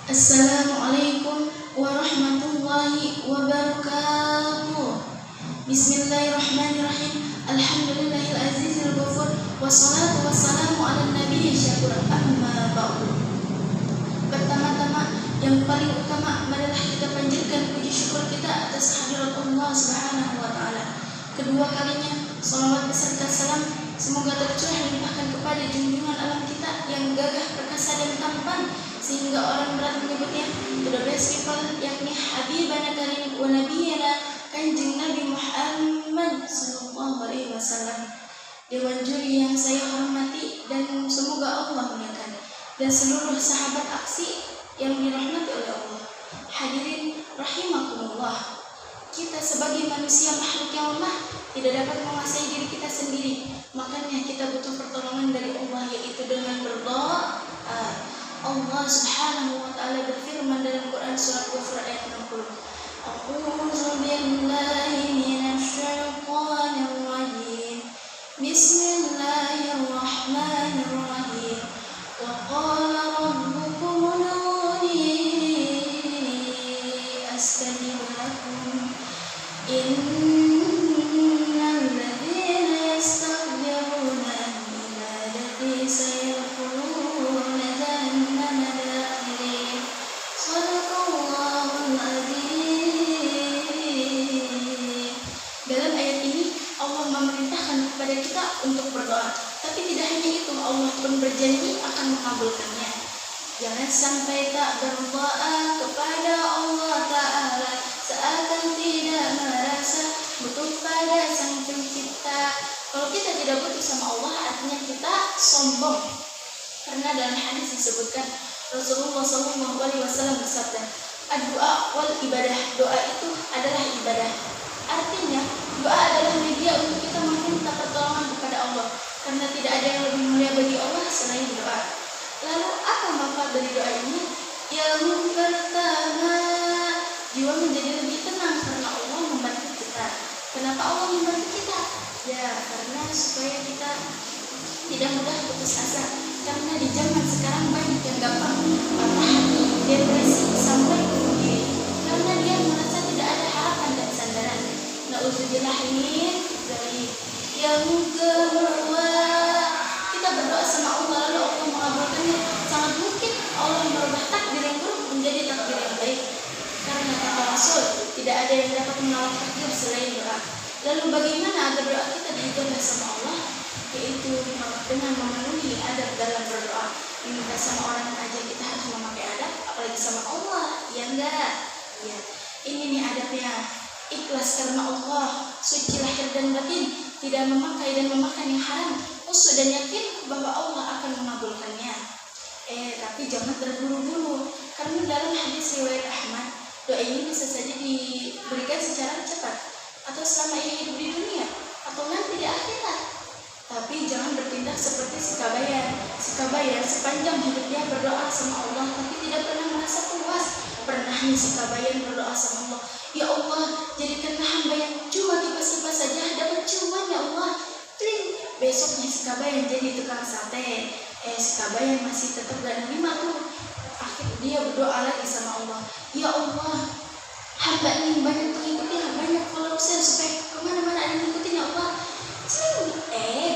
Assalamualaikum warahmatullahi wabarakatuh. Bismillahirrahmanirrahim. Alhamdulillahil azizil ghafur. Wassalatu wassalamu ala nabiyyi syakur. Amma ba'du. Pertama-tama yang paling utama adalah kita panjatkan puji syukur kita atas hadirat Allah Subhanahu wa taala. Kedua kalinya salawat beserta salam semoga tercurah limpahkan kepada junjungan alam kita yang gagah, perkasa dan tampan sehingga orang berat menyebutnya the best people, yakni Habibana Karim wa Nabiyana Kanjeng Nabi Muhammad sallallahu alaihi wasallam. Dewan juri yang saya hormati dan semoga Allah muliakan, dan seluruh sahabat aksi yang dirahmati oleh Allah. Hadirin rahimakumullah. Kita sebagai manusia makhluk yang lemah tidak dapat menguasai diri kita sendiri. Makanya kita butuh pertolongan dari Allah, yaitu dengan berdoa. Allah Subhanahu wa taala berfirman dalam Quran surat Ghafir ayat 60. A'udzu billahi minasy syaithanir rajim. Bismillahirrahmanirrahim. Wa qala rabbukum ud'uni astajib lakum. Innal ladzina yastakbiruna an ibadati sayadkhuluna jahannama dakhirin. Shadaqallahul adzim. Dalam ayat ini Allah memerintahkan kepada kita untuk berdoa. Tapi tidak hanya itu, Allah pun berjanji akan mengabulkannya. Jangan sampai tak berdoa kepada Allah Ta'ala seakan tidak merasa butuh pada Sang Pencipta. Kalau kita tidak butuh sama Allah, artinya kita sombong. Karena dalam hadis disebutkan Rasulullah SAW bersabda, "Ad-du'a wal ibadah." Doa itu adalah ibadah. Artinya doa adalah media untuk kita meminta pertolongan kepada Allah, karena tidak ada yang lebih mulia bagi Allah selain doa. Lalu apa manfaat dari doa ini? Yang pertama, jiwa menjadi lebih tenang karena Allah membantu kita. Kenapa Allah membantu kita? Ya, karena supaya kita tidak mudah putus asa. Karena di zaman sekarang banyak yang gampang patah hati, depresi, sampai bunuh diri. Karena dia merasa tidak ada harapan dan sandaran. Nauzubillah min dzalik. Yang kedua, kita berdoa sama Allah lalu Allah mengabulkannya. Sangat mungkin Allah merubah takdir yang buruk menjadi takdir yang baik. Karena kata Rasul, tidak ada yang dapat menolak takdir selain doa. Lalu bagaimana agar doa kita diijabah sama Allah? Yaitu dengan memenuhi adab dalam berdoa. Meminta sama orang aja kita harus memakai adab, apalagi sama Allah, ya enggak? Ya, ini nih adabnya. Ikhlas karena Allah, suci lahir dan batin, tidak memakai dan memakan yang haram, khusyuk dan yakin bahwa Allah akan mengabulkannya. Tapi jangan terburu-buru, karena dalam hadis riwayat Ahmad, doa ini bisa saja diberikan secara cepat, atau selama ia hidup di dunia, atau nanti di akhirat. Tapi jangan bertindak seperti si kabayan. Si kabayan sepanjang hidupnya berdoa sama Allah, tapi tidak pernah merasa puas. Pernah nih si kabayan berdoa sama Allah, "Ya Allah, jadikanlah hamba yang cuma kipas-kipas saja dapat cuan ya Allah." Tring. Besoknya si kabayan jadi tukang sate. Si kabayan masih tetap gak nerima tuh. Akhirnya dia berdoa lagi sama Allah, "Ya Allah, hamba ini banyak pengikutnya, banyak followersnya, supaya kemana-mana ada yang ngikutin ya Allah."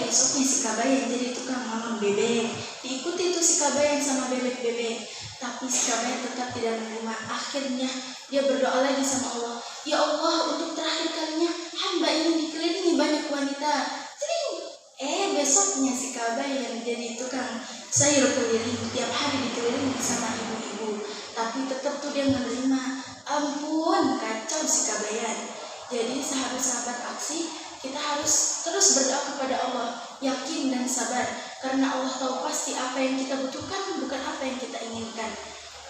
Besoknya si kabayan jadi tukang mamam bebek. Diikuti tuh si kabayan sama bebek-bebek. Tapi si kabayan tetap tidak menerima. Akhirnya dia berdoa lagi sama Allah, "Ya Allah, untuk terakhir kalinya hamba ini dikelilingi banyak wanita." Besoknya si kabayan jadi tukang sayur keliling. Tiap hari dikelilingi sama ibu-ibu. Tapi tetap tuh dia menerima. Ampun, kacau si kabayan. Jadi sahabat-sahabat aksi, kita harus terus berdoa kepada Allah, yakin dan sabar, karena Allah tahu pasti apa yang kita butuhkan, bukan apa yang kita inginkan.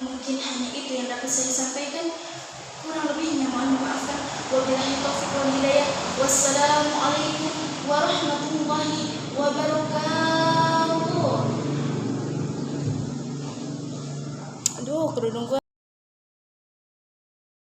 Mungkin hanya itu yang dapat saya sampaikan. Kurang lebihnya mohon dimaafkan. Wabillahi taufiq wal